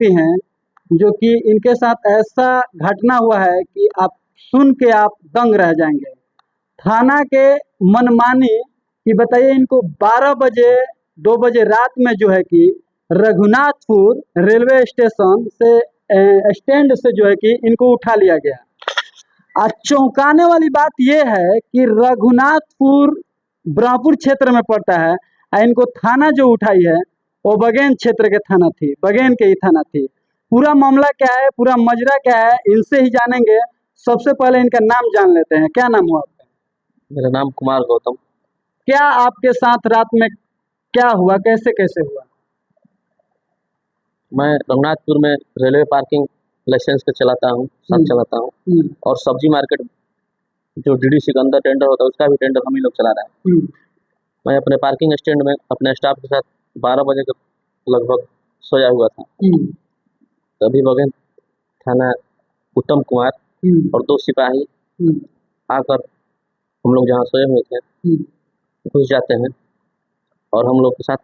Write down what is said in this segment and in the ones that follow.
व्यक्ति हैं जो कि इनके साथ ऐसा घटना हुआ है कि आप सुन के आप दंग रह जाएंगे। थाना के मनमानी कि बताइए, इनको 12 बजे 2 बजे रात में जो है कि रघुनाथपुर रेलवे स्टेशन से स्टैंड से जो है कि इनको उठा लिया गया। आज चौंकाने वाली बात यह है कि रघुनाथपुर ब्रह्मपुर क्षेत्र में पड़ता है और इनको थाना जो उठाई है वो बगेन क्षेत्र के थाना थी, बगेन के ही थाना थी। पूरा मामला क्या है, पूरा मजरा क्या है, इनसे ही जानेंगे। सबसे पहले इनका नाम जान लेते हैं। क्या नाम हुआ आपका? मेरा नाम कुमार गौतम। क्या आपके साथ रात में क्या हुआ, कैसे कैसे हुआ? मैं रघुनाथपुर में रेलवे पार्किंग लाइसेंस पे चलाता हूँ, सब चलाता हूँ, और सब्जी मार्केट जो डीडी सिकंदर टेंडर होता है उसका भी टेंडर हम ही लोग चला रहे हैं। मैं अपने पार्किंग स्टैंड में अपने स्टाफ के साथ 12 बजे के लगभग सोया हुआ था। तभी बगेन थाना उत्तम कुमार और 2 सिपाही आकर हम लोग जहाँ सोए हुए थे घुस जाते हैं और हम लोग के साथ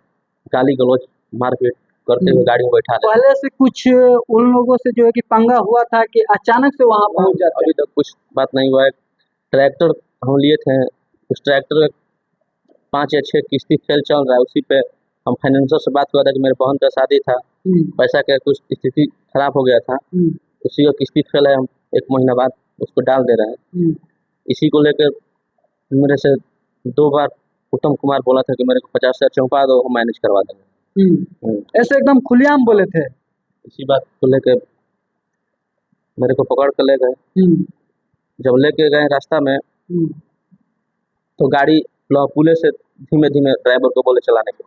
गाली गलौज मारपीट करते हुए गाड़ी में बैठा लेते। पहले से कुछ उन लोगों से जो है कि पंगा हुआ था कि अचानक से वहां पहुंच जाते? अभी तक कुछ बात नहीं हुआ है। ट्रैक्टर हम लिए थे, उस ट्रैक्टर 5 या 6 किस्ती फेल चल रहा है। उसी पे हम फाइनेंसर से बात हुआ था कि मेरे बहन का शादी था, पैसा का कुछ स्थिति खराब हो गया था, उसी का किस्ती फेल है, हम 1 महीना बाद उसको डाल दे रहे हैं। इसी को लेकर मेरे से 2 बार उत्तम कुमार बोला था कि मेरे को 50,000 चौंका दो, हम मैनेज करवा देंगे। ऐसे एकदम खुलेआम बोले थे। इसी बात को लेकर मेरे को पकड़ कर ले गए। जब लेके गए रास्ता में तो गाड़ी पुले से धीमे धीमे ड्राइवर को बोले चलाने को।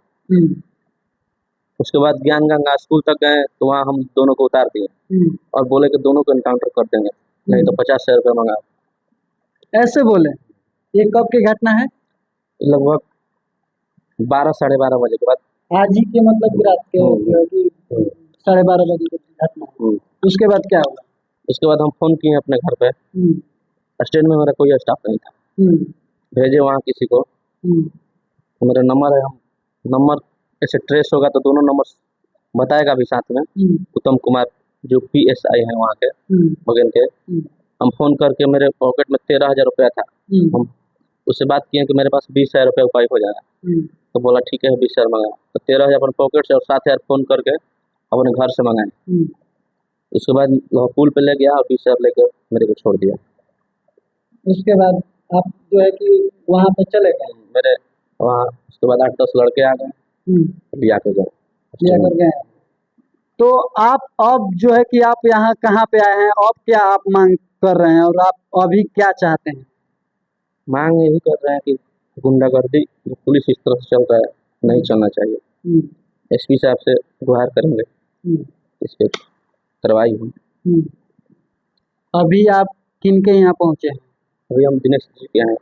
उसके बाद ज्ञान गंगा स्कूल तक गए तो वहाँ हम दोनों को उतार दिए और बोले कि दोनों को एनकाउंटर कर देंगे, नहीं तो 50,000 रुपये मंगा। ऐसे बोले? ये कब की घटना है? लगभग 12 साढ़े 12 बजे के बाद। आज ही के मतलब रात के 12:30 बजे की घटना। उसके बाद क्या हुआ? उसके बाद हम फोन किए अपने घर पे। स्टैंड में मेरा कोई स्टाफ नहीं था, भेजे वहाँ किसी को। मेरा नंबर है, हम नंबर ऐसे ट्रेस होगा तो दोनों नंबर बताएगा भी साथ में। उत्तम कुमार जो PSI है वहाँ के बगल के, हम फोन करके मेरे पॉकेट में 13,000 रुपया था। हम उससे बात किए कि मेरे पास 20,000 रुपया उपाय हो जाएगा। तो बोला ठीक है 20,000 मंगाए। तो 13,000 अपने पॉकेट से और 7,000 फोन करके अपने घर से मंगाए। उसके बाद पुल पे ले गया और 20,000 लेकर मेरे को छोड़ दिया। उसके बाद आप जो है कि वहाँ पे चले गए? मेरे वहाँ उसके बाद 8-10 लड़के आ गए, लिया कर गए। तो आप अब जो है कि आप यहाँ कहाँ पे आए हैं, अब क्या आप मांग कर रहे हैं और आप अभी क्या चाहते हैं? मांग यही कर रहे हैं कि गुंडागर्दी जो पुलिस इस तरह से चल रहा है नहीं चलना चाहिए। SP साहब से गुहार करेंगे इस पर कार्रवाई हो। अभी आप किनके यहाँ पहुँचे हैं? अभी हम दिनेश जी के यहाँ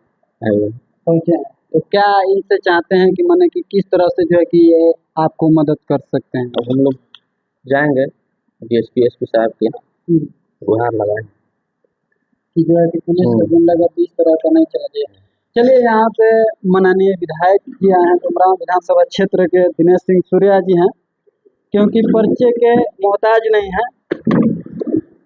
पहुँचे हैं। तो क्या इनसे चाहते हैं कि माने कि किस तरह से जो है कि ये आपको मदद कर सकते हैं? अब हम लोग जाएंगे DSP SP साहब के यहाँ गुहार लगाएंगे कि जो है कि पुलिस का गुंडागर्दी इस तरह का नहीं चला जाए। चलिए, यहाँ पे माननीय विधायक जी आए हैं, डुमरांव विधानसभा क्षेत्र के दिनेश सिंह सूर्या जी हैं। क्योंकि पर्चे के मोहताज नहीं हैं,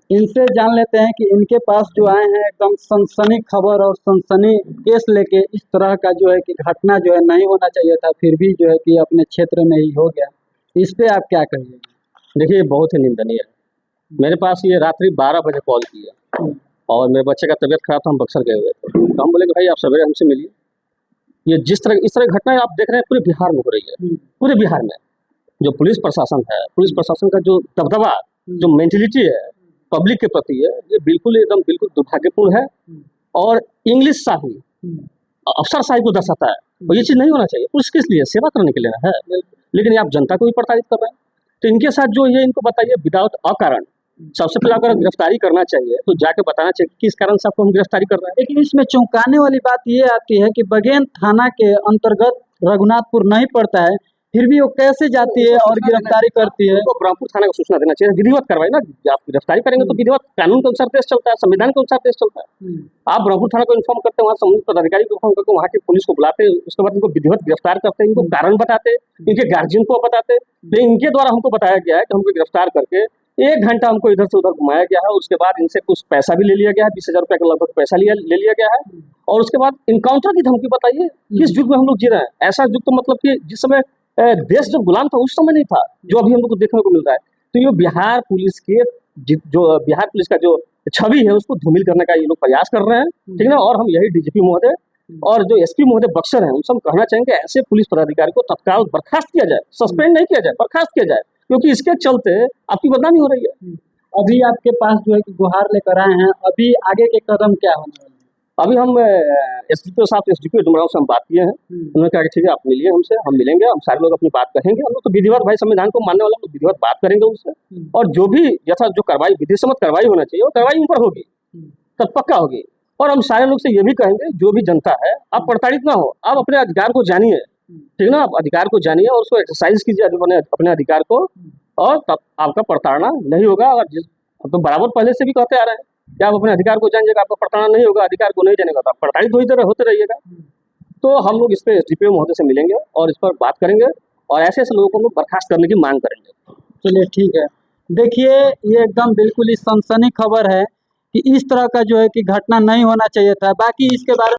इनसे जान लेते हैं कि इनके पास जो आए हैं एकदम सनसनी खबर और सनसनी केस लेके। इस तरह का जो है कि घटना जो है नहीं होना चाहिए था, फिर भी जो है कि अपने क्षेत्र में ही हो गया। इस पे आप क्या कहिए? देखिए, बहुत ही निंदनीय है। मेरे पास ये रात्रि 12 बजे कॉल किया और मेरे बच्चे का तबीयत खराब था, हम बक्सर गए हुए थे। तो हम बोले कि भाई आप सवेरे हमसे मिलिए। ये इस तरह घटनाएं आप देख रहे हैं पूरे बिहार में हो रही है। पूरे बिहार में जो पुलिस प्रशासन है, पुलिस प्रशासन का जो दबदबा, जो मेंटलिटी है पब्लिक के प्रति है, ये बिल्कुल दुर्भाग्यपूर्ण है और इंग्लिश शाही, अफसरशाही को दर्शाता है। और ये चीज़ नहीं होना चाहिए। पुलिस किस लिए? सेवा करने के लिए है, लेकिन आप जनता को भी प्रताड़ित कर रहे हैं। तो इनके साथ जो ये इनको बताइए विदाउट अकारण। सबसे पहले अगर गिरफ्तारी करना चाहिए तो जाके बताना चाहिए किस कारण से आपको हम गिरफ्तारी कर रहे हैं। लेकिन इसमें चौंकाने वाली बात ये आती है कि बगेन थाना के अंतर्गत रघुनाथपुर नहीं पड़ता है, फिर भी वो कैसे जाती है और गिरफ्तारी करती है? उनको ब्रह्मपुर थाना को सूचना देना चाहिए, विधिवत कार्रवाई ना। आप गिरफ्तारी करेंगे तो विधिवत कानून के अनुसार देश चलता है, संविधान के अनुसार देश चलता है। आप ब्रह्मपुर थाना को इन्फॉर्म करते हैं, वहाँ संबंधित पदाधिकारी को इन्फॉर्म करके वहाँ की पुलिस को बुलाते, उसके बाद इनको विधिवत गिरफ्तार करते, इनको कारण बताते, इनके गार्जियन को बताते। लेकिन इनके द्वारा हमको बताया गया है कि हमको गिरफ्तार करके 1 घंटा हमको इधर से उधर घुमाया गया है। उसके बाद इनसे कुछ पैसा भी ले लिया गया है, 20,000 रुपये का लगभग पैसा ले लिया गया है। और उसके बाद इनकाउंटर की धमकी। बताइए किस युग में हम लोग जी रहे हैं? ऐसा युग तो मतलब कि जिस समय देश जब गुलाम था उस समय नहीं था, जो अभी हम लोग को देखने को मिल रहा है। तो ये बिहार पुलिस के जो बिहार पुलिस का जो छवि है उसको धूमिल करने का ये लोग प्रयास कर रहे हैं, ठीक ना। और हम यही डीजीपी महोदय और जो एसपी महोदय बक्सर हैं उनसे हम कहना चाहेंगे ऐसे पुलिस पदाधिकारी को तत्काल बर्खास्त किया जाए, सस्पेंड नहीं किया जाए, बर्खास्त किया जाए, क्योंकि इसके चलते आपकी बदनामी हो रही है। अभी आपके पास जो है कि गुहार लेकर आए हैं, अभी आगे के कदम क्या होने वाले हैं? अभी हम एसडीपीओ साहब, एसडीपीओ डुमराव से हम बात किए हैं। उन्होंने कहा कि ठीक है आप मिलिए हमसे, हम मिलेंगे, हम सारे लोग अपनी बात कहेंगे। हम लोग तो विधिवत, भाई संविधान को मानने वाले लोग विधिवत बात करेंगे उनसे, और जो भी यथा जो कार्रवाई विधि सम्मत कार्रवाई होना चाहिए वो कार्रवाई उन पर होगी, तब पक्का होगी। और हम सारे लोग से ये भी कहेंगे, जो भी जनता है आप प्रताड़ित ना हो, आप अपने अधिकार को जानिए, ठीक ना। आप अधिकार को जानिए और उसको एक्सरसाइज कीजिए अपने अधिकार को, और तब आपका प्रताड़ना नहीं होगा। और हम तो बराबर पहले से भी कहते आ रहे हैं कि आप अपने अधिकार को जानिएगा, आपका प्रताड़ना नहीं होगा। अधिकार को नहीं जानेगा तो आप प्रताड़ित होते रहिएगा। तो हम लोग इस पे एसडीपीओ महोदय से मिलेंगे और इस पर बात करेंगे, और ऐसे ऐसे लोगों को हम लोग बर्खास्त करने की मांग करेंगे। चलिए ठीक है। देखिए ये एकदम बिल्कुल ही सनसनी खबर है कि इस तरह का जो है कि घटना नहीं होना चाहिए था। बाकी इसके बारे में